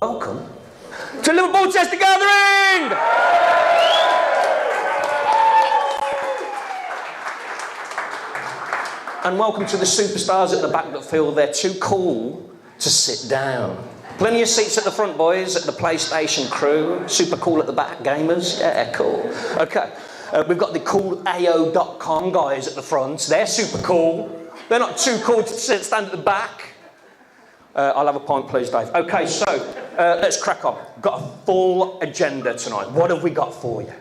Welcome to Liverpool Tester Gathering! And welcome to the superstars at the back that feel they're too cool to sit down. Plenty of seats at the front, boys, at the PlayStation crew. Super cool at the back, gamers. Yeah, cool. Okay. We've got the cool AO.com guys at the front. They're super cool. They're not too cool to stand at the back. I'll have a pint, please, Dave. Okay, so let's crack on. Got a full agenda tonight. What have we got for you?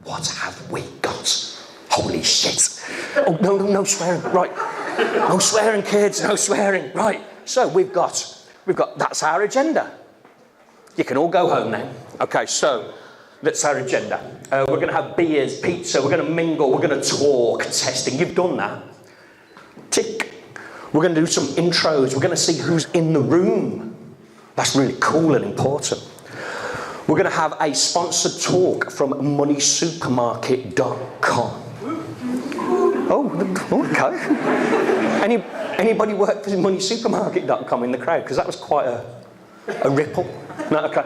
What have we got? Holy shit. Oh, no swearing. Right. No swearing, kids. No swearing. Right. So we've got, that's our agenda. You can all go home now. Okay, so that's our agenda. We're going to have beers, pizza, we're going to mingle, we're going to talk, testing. You've done that. Tick. We're going to do some intros. We're going to see who's in the room. That's really cool and important. We're going to have a sponsored talk from moneysupermarket.com. Oh, okay. Anybody work for moneysupermarket.com in the crowd? Because that was quite a ripple. No, okay.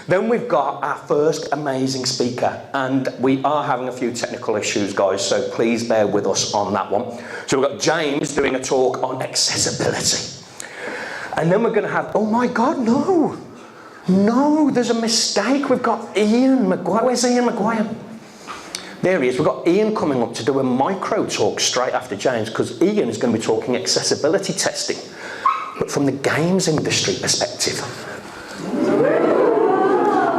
Then we've got our first amazing speaker, and we are having a few technical issues, guys, so please bear with us on that one. So we've got James doing a talk on accessibility. And then we're going to have, oh my God, no, there's a mistake. We've got Ian Maguire. Where's Ian Maguire? There he is. We've got Ian coming up to do a micro talk straight after James, because Ian is going to be talking accessibility testing, but from the games industry perspective.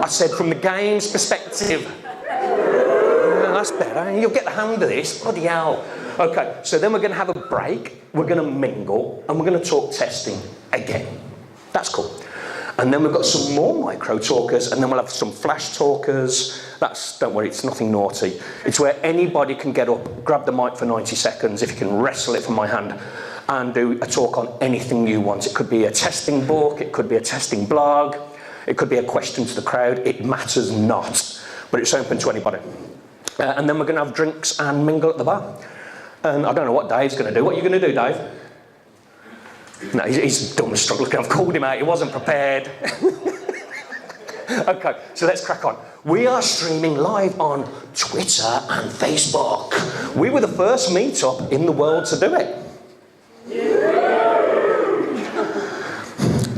I said from the games perspective. Yeah, that's better. You'll get the hang of this. Bloody hell. Okay, so then we're going to have a break. We're going to mingle, and we're going to talk testing again. That's cool. And then we've got some more micro talkers, and then we'll have some flash talkers. Don't worry, it's nothing naughty. It's where anybody can get up, grab the mic for 90 seconds, if you can wrestle it from my hand, and do a talk on anything you want. It could be a testing book, it could be a testing blog, it could be a question to the crowd. It matters not, but it's open to anybody. And then we're going to have drinks and mingle at the bar. And I don't know what Dave's going to do. What are you going to do, Dave? No, he's done the struggle. I've called him out. He wasn't prepared. Okay, so let's crack on. We are streaming live on Twitter and Facebook. We were the first meetup in the world to do it.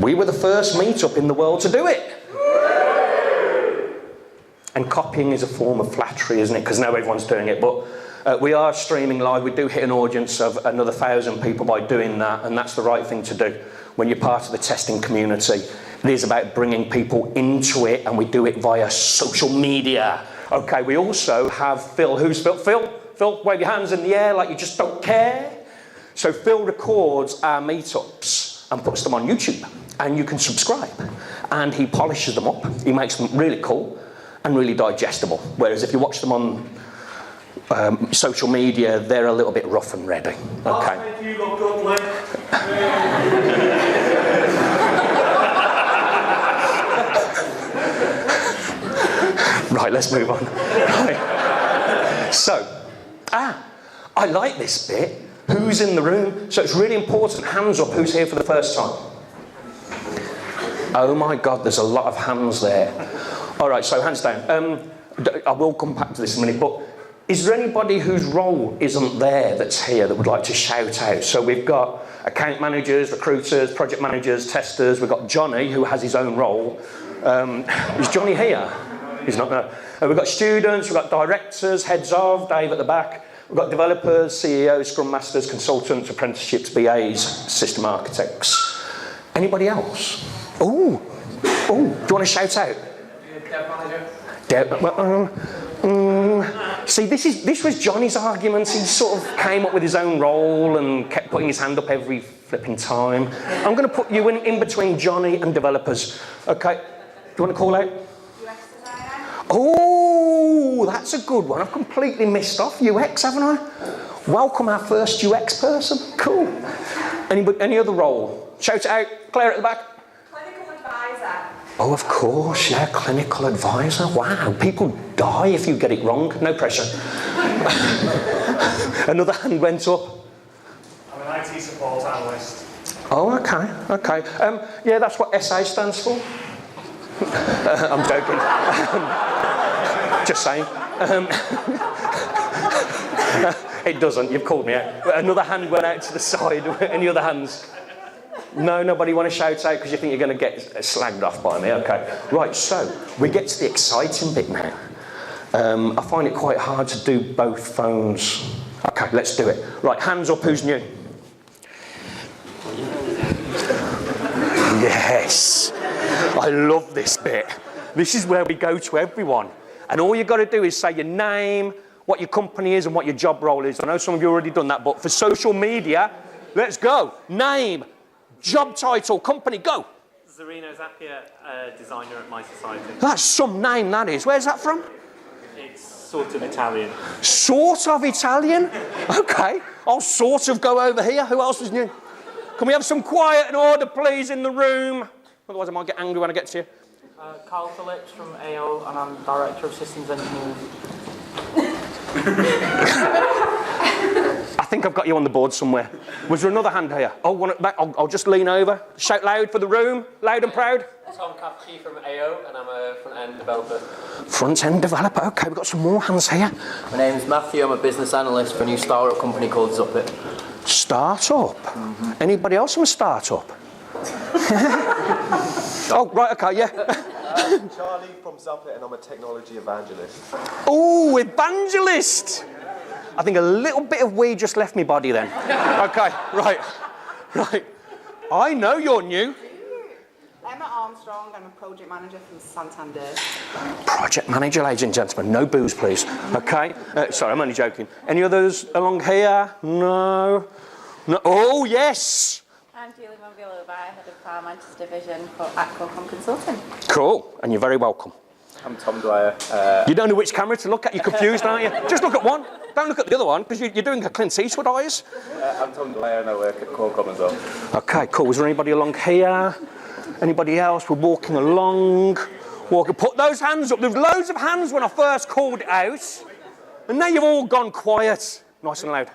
We were the first meetup in the world to do it. And copying is a form of flattery, isn't it? Because now everyone's doing it. But we are streaming live. We do hit an audience of another 1,000 people by doing that, and that's the right thing to do when you're part of the testing community. It is about bringing people into it, and we do it via social media. Okay, we also have Phil. Who's Phil? Phil, wave your hands in the air like you just don't care. So Phil records our meetups and puts them on YouTube, and you can subscribe. And he polishes them up. He makes them really cool and really digestible. Whereas if you watch them on social media, they're a little bit rough and ready. Okay. Thank you, look good, Right, let's move on. Right. So, I like this bit. Who's in the room? So it's really important. Hands up, who's here for the first time? Oh my God, there's a lot of hands there. All right, so hands down. I will come back to this in a minute, but is there anybody whose role isn't there that's here that would like to shout out? So we've got account managers, recruiters, project managers, testers. We've got Johnny, who has his own role. Is Johnny here? He's not there. We've got students, we've got directors, heads of, Dave at the back. We've got developers, CEOs, Scrum Masters, consultants, apprenticeships, BAs, system architects. Anybody else? Oh, do you want to shout out? Dev manager. See, this was Johnny's argument. He sort of came up with his own role and kept putting his hand up every flipping time. I'm going to put you in between Johnny and developers. Okay, do you want to call out? Oh, that's a good one. I've completely missed off UX, haven't I? Welcome our first UX person. Cool. Any other role? Shout it out. Claire at the back. Clinical advisor. Oh, of course, yeah, clinical advisor. Wow, people die if you get it wrong. No pressure. Another hand went up. I'm an IT support analyst. Oh, okay. Yeah, that's what SA stands for. I'm joking. Just saying. It doesn't. You've called me out. Another hand went out to the side. Any other hands? No, nobody want to shout out because you think you're going to get slagged off by me. Okay. Right, so we get to the exciting bit now. I find it quite hard to do both phones. Okay, let's do it. Right, hands up, who's new? Yes. I love this bit. This is where we go to everyone. And all you've got to do is say your name, what your company is and what your job role is. I know some of you have already done that, but for social media, let's go. Name, job title, company, go. Zarino Zappia, designer at My Society. That's some name, that is. Where's that from? It's sort of Italian. Sort of Italian? Okay. I'll sort of go over here. Who else is new? Can we have some quiet and order, please, in the room? Otherwise I might get angry when I get to you. Carl Phillips from AO, and I'm Director of Systems Engineering. I think I've got you on the board somewhere. Was there another hand here? Oh, I'll just lean over. Shout loud for the room. Loud and proud. Tom Kafke from AO, and I'm a front-end developer. Front-end developer. Okay, we've got some more hands here. My name's Matthew. I'm a business analyst for a new startup company called Zuppit. Startup? Anybody else from a startup? Oh, right, okay, yeah. Charlie from Zuppit, and I'm a technology evangelist. Oh, evangelist! I think a little bit of weed just left me body then. Okay, right. I know you're new. Emma Armstrong, I'm a project manager from Santander. Project manager, ladies and gentlemen. No booze, please. Okay? Sorry, I'm only joking. Any others along here? No. Oh, yes! I'm Julie Monvilova, head of Power Manchester Division for Aquacom Consulting. Cool, and you're very welcome. I'm Tom Dwyer. You don't know which camera to look at, you're confused, aren't you? Just look at one. Don't look at the other one, because you're doing a Clint Eastwood eyes. I'm Tom Dwyer, and I work at Qualcomm as well. Okay, cool. Was there anybody along here? Anybody else? We're walking along. Put those hands up. There was loads of hands when I first called it out. And now you've all gone quiet. Nice and loud.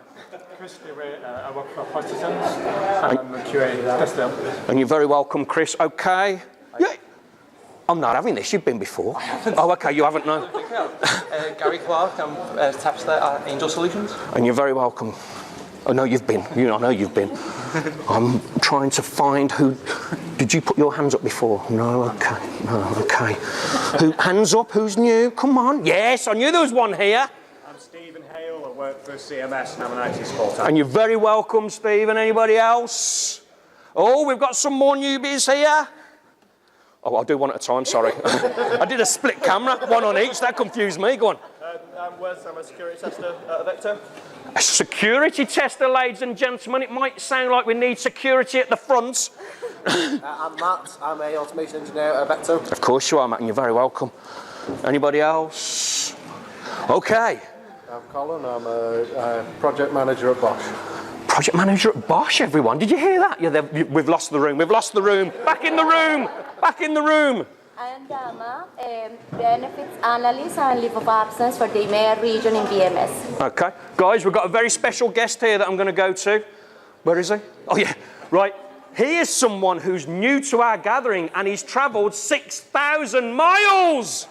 Chris, I work for Partisans, and I'm a QA tester. And you're very welcome, Chris. Okay. Yeah. I'm not having this. You've been before. Oh, okay. You haven't, no. Gary Clark, I'm Tapster at Angel Solutions. And you're very welcome. Oh, no, you've been. I know you've been. I'm trying to find who... Did you put your hands up before? No, okay. No, okay. Hands up, who's new? Come on. Yes, I knew there was one here. I'm Stephen Hale, I work for CMS, and I'm an IT support analyst. And you're very welcome, Stephen. Anybody else? Oh, we've got some more newbies here. Oh, I'll do one at a time, sorry. I did a split camera, one on each. That confused me. Go on. I'm Wes, I'm a security tester at Vector. A security tester, ladies and gentlemen. It might sound like we need security at the front. I'm Matt, I'm a automation engineer at Vector. Of course you are, Matt, and you're very welcome. Anybody else? Okay. I'm Colin, I'm a project manager at Bosch. Project manager at Bosch, everyone. Did you hear that? Yeah, we've lost the room. We've lost the room. Back in the room. Back in the room. I'm Dama, benefits analyst and leave of absence for the EMEA region in BMS. Okay. Guys, we've got a very special guest here that I'm going to go to. Where is he? Oh, yeah. Right. He is someone who's new to our gathering, and he's travelled 6,000 miles.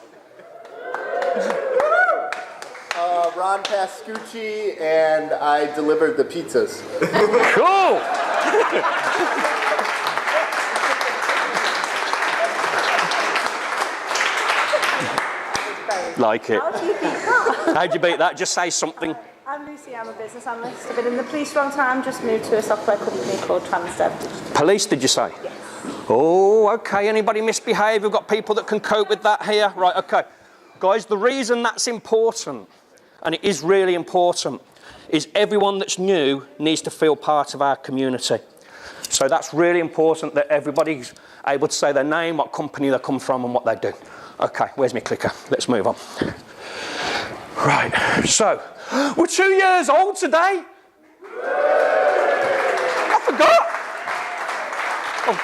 Ron Pascucci, and I delivered the pizzas. Cool. Like it. How do you beat that? How'd you beat that? Just say something. I'm Lucy, I'm a business analyst. I've been in the police for a long time, just moved to a software company called Transdev Digital. Police, did you say? Yes. Oh, okay. Anybody misbehave? We've got people that can cope with that here. Right, okay. Guys, the reason that's important, and it is really important, is everyone that's new needs to feel part of our community. So that's really important that everybody's able to say their name, what company they come from, and what they do. Okay, where's my clicker? Let's move on. Right, so, we're 2 years old today. I forgot. Oh.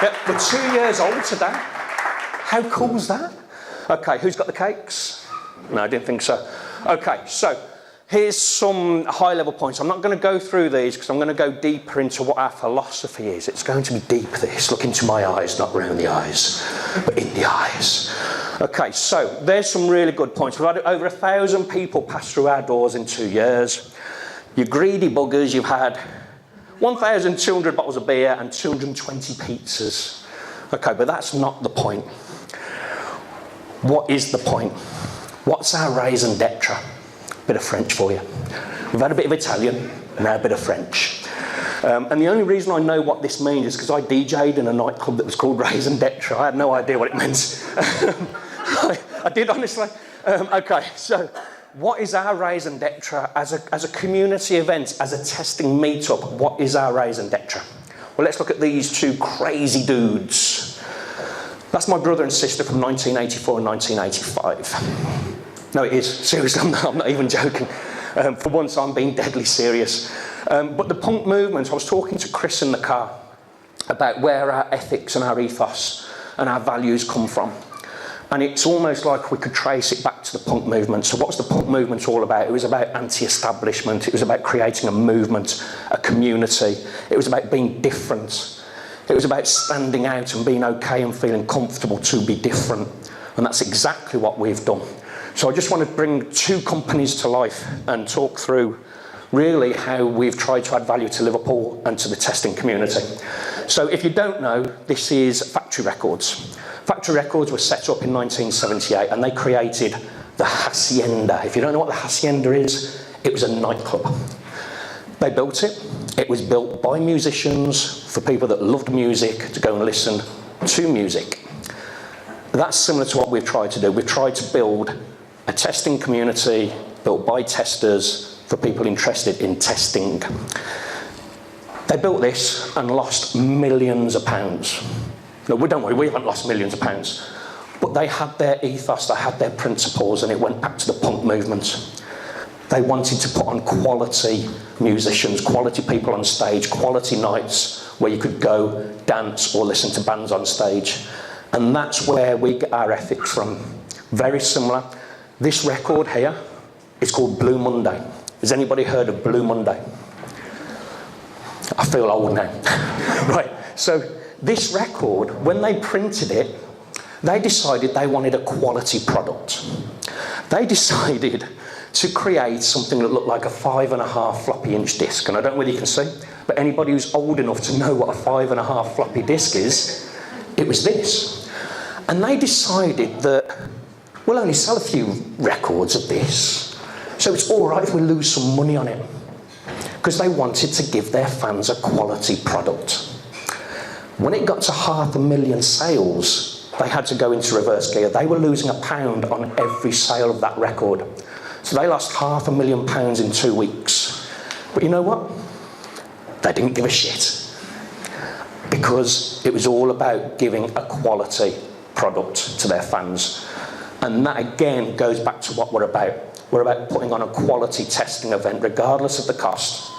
Yeah, we're 2 years old today. How cool's that? Okay, who's got the cakes? No, I didn't think so. Okay, so here's some high-level points. I'm not going to go through these because I'm going to go deeper into what our philosophy is. It's going to be deep, this. Look into my eyes, not round the eyes, but in the eyes. Okay, so there's some really good points. We've had over 1,000 people pass through our doors in 2 years. You greedy buggers, you've had 1,200 bottles of beer and 220 pizzas. Okay, but that's not the point. What is the point? What's our raison d'etre? Bit of French for you. We've had a bit of Italian, now a bit of French. And the only reason I know what this means is because I DJ'd in a nightclub that was called Raison d'etre. I had no idea what it meant. I did, honestly. Okay, so what is our raison d'etre as a community event, as a testing meetup? What is our raison d'etre? Well, let's look at these two crazy dudes. That's my brother and sister from 1984 and 1985. No, it is. Seriously, I'm not even joking. For once, I'm being deadly serious. But the punk movement, I was talking to Chris in the car about where our ethics and our ethos and our values come from. And it's almost like we could trace it back to the punk movement. So what's the punk movement all about? It was about anti-establishment. It was about creating a movement, a community. It was about being different. It was about standing out and being okay and feeling comfortable to be different. And that's exactly what we've done. So I just want to bring two companies to life and talk through really how we've tried to add value to Liverpool and to the testing community. So if you don't know, this is Factory Records. Factory Records was set up in 1978 and they created the Hacienda. If you don't know what the Hacienda is, it was a nightclub. They built it. It was built by musicians for people that loved music to go and listen to music. That's similar to what we've tried to do. We've tried to build a testing community built by testers for people interested in testing. They built this and lost millions of pounds. No, don't worry, we haven't lost millions of pounds. But they had their ethos, they had their principles, and it went back to the punk movement. They wanted to put on quality musicians, quality people on stage, quality nights where you could go dance or listen to bands on stage. And that's where we get our ethics from. Very similar. This record here is called Blue Monday. Has anybody heard of Blue Monday? I feel old now. Right, so this record, when they printed it, they decided they wanted a quality product. They decided to create something that looked like a 5.5 floppy inch disc. And I don't know whether you can see, but anybody who's old enough to know what a 5.5 floppy disc is, it was this. And they decided that we'll only sell a few records of this, so it's all right if we lose some money on it. Because they wanted to give their fans a quality product. When it got to 500,000 sales, they had to go into reverse gear. They were losing £1 on every sale of that record. So they lost £500,000 in 2 weeks. But you know what? They didn't give a shit. Because it was all about giving a quality product to their fans. And that again goes back to what we're about. We're about putting on a quality testing event, regardless of the cost.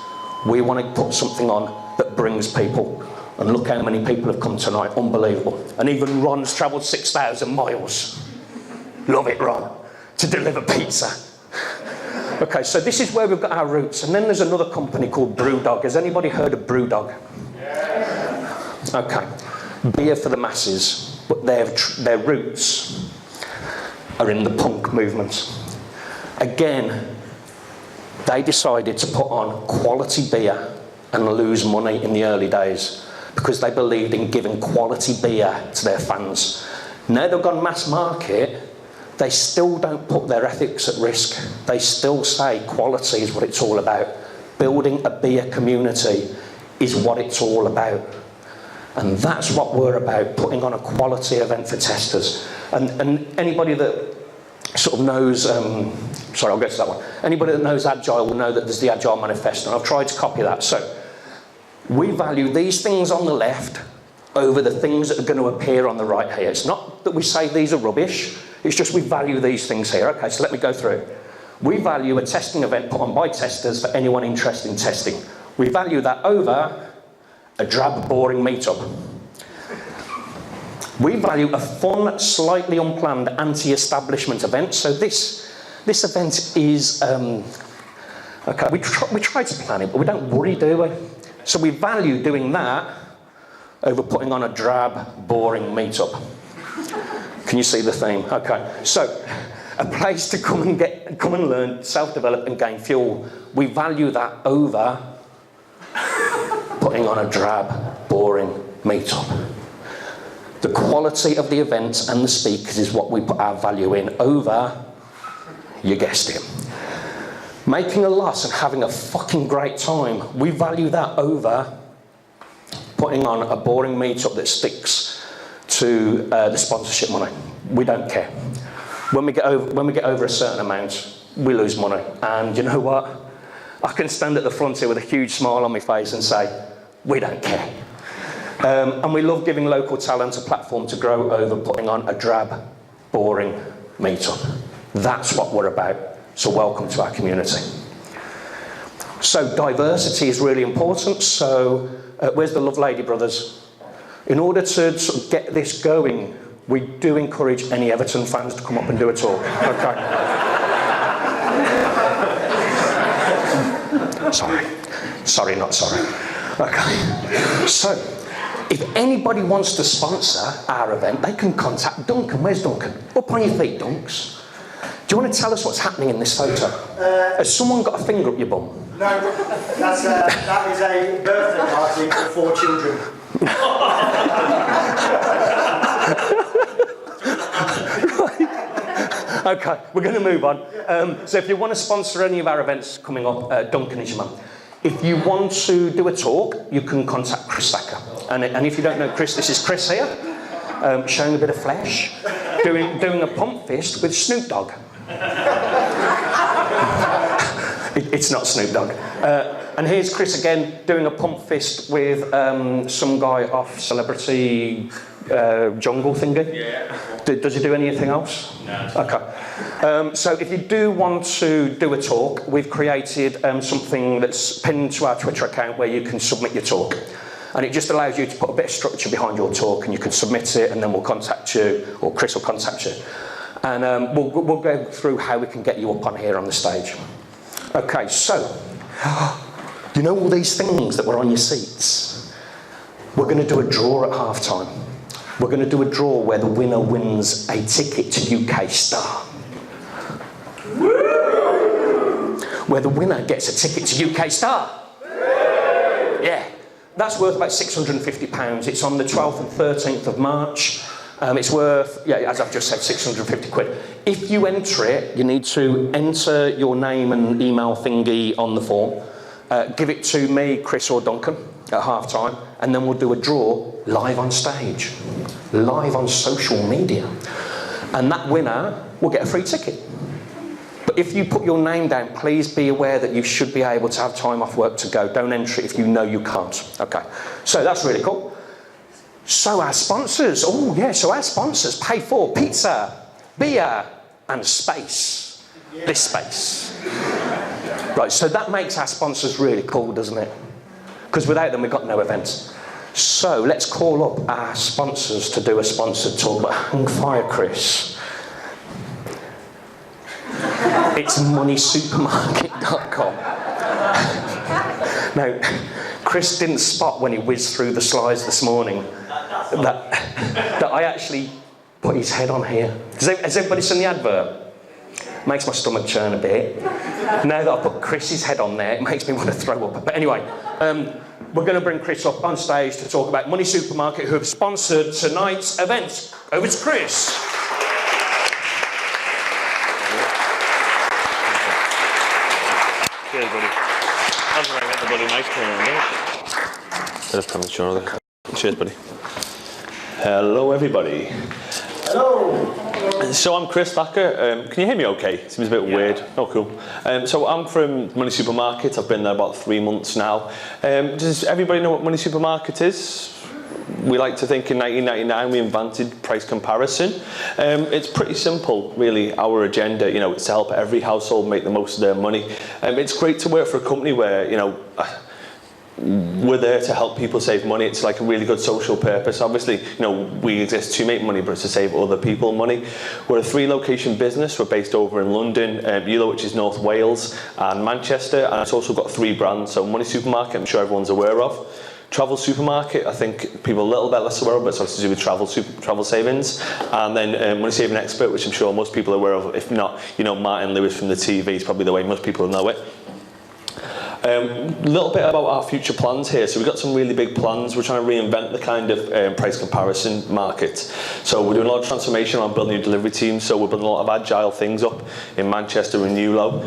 We want to put something on that brings people. And look how many people have come tonight, unbelievable. And even Ron's travelled 6,000 miles. Love it, Ron, to deliver pizza. Okay, so this is where we've got our roots. And then there's another company called Brewdog. Has anybody heard of Brewdog? Yeah. Okay, beer for the masses, but their roots are in the punk movement. Again, they decided to put on quality beer and lose money in the early days because they believed in giving quality beer to their fans. Now they've gone mass market, they still don't put their ethics at risk. They still say quality is what it's all about. Building a beer community is what it's all about. And that's what we're about, putting on a quality event for testers. And anybody that sort of knows, sorry, I'll get to that one. Anybody that knows Agile will know that there's the Agile Manifesto, and I've tried to copy that. So we value these things on the left over the things that are going to appear on the right here. It's not that we say these are rubbish, it's just we value these things here. Okay, so let me go through. We value a testing event put on by testers for anyone interested in testing. We value that over a drab, boring meetup. We value a fun, slightly unplanned anti-establishment event. So this event is Okay, we try to plan it, but we don't worry, do we? So we value doing that over putting on a drab, boring meetup. Can you see the theme? Okay, so a place to come and learn, self-develop and gain fuel. We value that over putting on a drab, boring meetup. The quality of the events and the speakers is what we put our value in over, you guessed it, making a loss and having a fucking great time. We value that over putting on a boring meetup that sticks to the sponsorship money. We don't care. When we get over a certain amount, we lose money. And you know what? I can stand at the front here with a huge smile on my face and say, we don't care. And we love giving local talent a platform to grow over putting on a drab, boring meetup. That's what we're about. So welcome to our community. So diversity is really important. So where's the Love Lady brothers? In order to sort of get this going, we do encourage any Everton fans to come up and do a talk. Okay. Sorry, not sorry. Okay. So, if anybody wants to sponsor our event, they can contact Duncan. Where's Duncan? Up on your feet, Dunks. Do you want to tell us what's happening in this photo? Has someone got a finger up your bum? No, that is a birthday party for 4 children. Okay, we're going to move on. So if you want to sponsor any of our events coming up, Duncan is your man. If you want to do a talk, you can contact Chris Thacker. And if you don't know Chris, this is Chris here, showing a bit of flesh, doing a pump fist with Snoop Dogg. It's not Snoop Dogg. And here's Chris again, doing a pump fist with some guy off Celebrity Jungle thingy. Yeah. Does he do anything else? No. Okay. So if you do want to do a talk, we've created something that's pinned to our Twitter account where you can submit your talk. And it just allows you to put a bit of structure behind your talk, and you can submit it, and then we'll contact you, or Chris will contact you. And we'll go through how we can get you up on here on the stage. Okay, so, you know all these things that were on your seats? We're going to do a draw at half-time. We're going to do a draw where the winner wins a ticket to UK Star. Where the winner gets a ticket to UK Star. Yeah, that's worth about £650. It's on the 12th and 13th of March. It's worth, yeah, as I've just said, 650 quid. If you enter it, you need to enter your name and email thingy on the form. Give it to me, Chris or Duncan at half time, and then we'll do a draw live on stage, live on social media. And that winner will get a free ticket. But if you put your name down, please be aware that you should be able to have time off work to go. Don't enter it if you know you can't. Okay, so that's really cool. So our sponsors, so our sponsors pay for pizza, beer, and space. Yeah. This space. Right, so that makes our sponsors really cool, doesn't it? Because without them, we've got no events. So let's call up our sponsors to do a sponsored talk. But hang fire, Chris. It's moneysupermarket.com. Now, Chris didn't spot when he whizzed through the slides this morning that I actually put his head on here. Has everybody seen the advert? Makes my stomach churn a bit. Now that I put Chris's head on there, it makes me want to throw up. But anyway, we're going to bring Chris up on stage to talk about Money Supermarket, who have sponsored tonight's event. Over to Chris. Cheers, buddy. That's where I got the bloody nice cream. Just coming short. Cheers, buddy. Hello, everybody. Hello. So I'm Chris Thacker. Can you hear me okay? Seems a bit weird. Oh, cool. So I'm from Money Supermarket. I've been there about 3 months now. Does everybody know what Money Supermarket is? We like to think in 1999 we invented price comparison. It's pretty simple, really. Our agenda, it's to help every household make the most of their money. It's great to work for a company where, we're there to help people save money. It's like a really good social purpose. Obviously, we exist to make money, but it's to save other people money. We're a 3-location business. We're based over in London, Elo, which is North Wales, and Manchester, and it's also got 3 brands. So Money Supermarket, I'm sure everyone's aware of. Travel Supermarket, I think people are a little bit less aware of, but it's obviously to do with travel savings. And then Money Saving Expert, which I'm sure most people are aware of. If not, Martin Lewis from the TV is probably the way most people know it. A little bit about our future plans here. So we've got some really big plans. We're trying to reinvent the kind of price comparison market. So we're doing a lot of transformation on building new delivery teams. So we're building a lot of agile things up in Manchester and Newlow.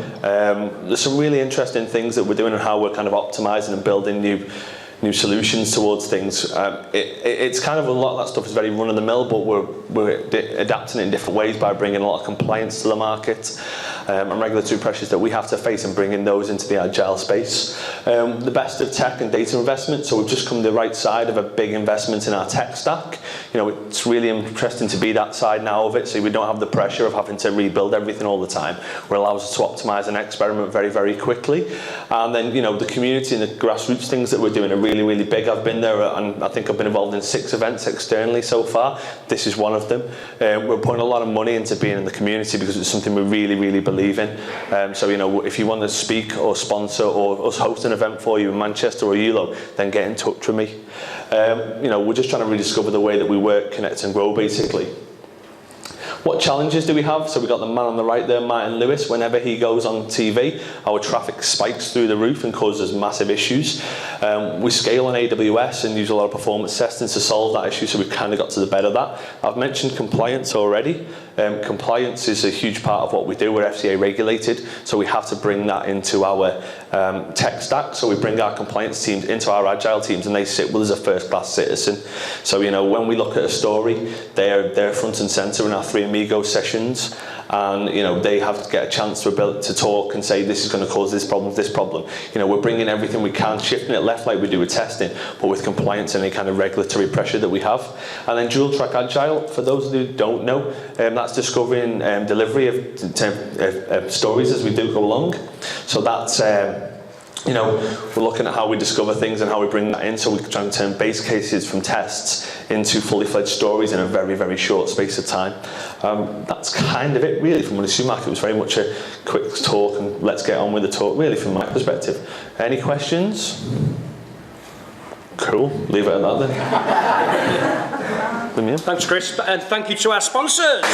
There's some really interesting things that we're doing and how we're kind of optimising and building new solutions towards things. It's kind of a lot of that stuff is very run-of-the-mill, but we're adapting it in different ways by bringing a lot of compliance to the market and regulatory pressures that we have to face and bringing those into the agile space. The best of tech and data investment, so we've just come to the right side of a big investment in our tech stack. It's really interesting to be that side now of it, so we don't have the pressure of having to rebuild everything all the time. It allows us to optimise and experiment very, very quickly. And then, the community and the grassroots things that we're doing are really, really big. I've been there, and I think I've been involved in 6 events externally so far. This is one of them. We're putting a lot of money into being in the community because it's something we really, really believe in. So, if you want to speak or sponsor or us host an event for you in Manchester or Elo, then get in touch with me. We're just trying to rediscover the way that we work, connect and grow, basically. What challenges do we have? So we've got the man on the right there, Martin Lewis. Whenever he goes on TV, our traffic spikes through the roof and causes massive issues. We scale on AWS and use a lot of performance testing to solve that issue, so we've kind of got to the bed of that. I've mentioned compliance already. Compliance is a huge part of what we do. We're FCA regulated, so we have to bring that into our tech stack. So we bring our compliance teams into our agile teams, and they sit with us as a first-class citizen. So when we look at a story, they're front and centre in our 3 Amigos sessions, and they have to get a chance to talk and say this is going to cause this problem. We're bringing everything we can, shifting it left like we do with testing, but with compliance and any kind of regulatory pressure that we have. And then dual track agile, for those who don't know, that's discovering delivery of stories as we do go along. So that's we're looking at how we discover things and how we bring that in, so we can try and turn base cases from tests into fully fledged stories in a very, very short space of time. That's kind of it really from Money Supermarket. It was very much a quick talk, and let's get on with the talk really from my perspective. Any questions? Cool, leave it at that then. Thanks, Chris, and thank you to our sponsors.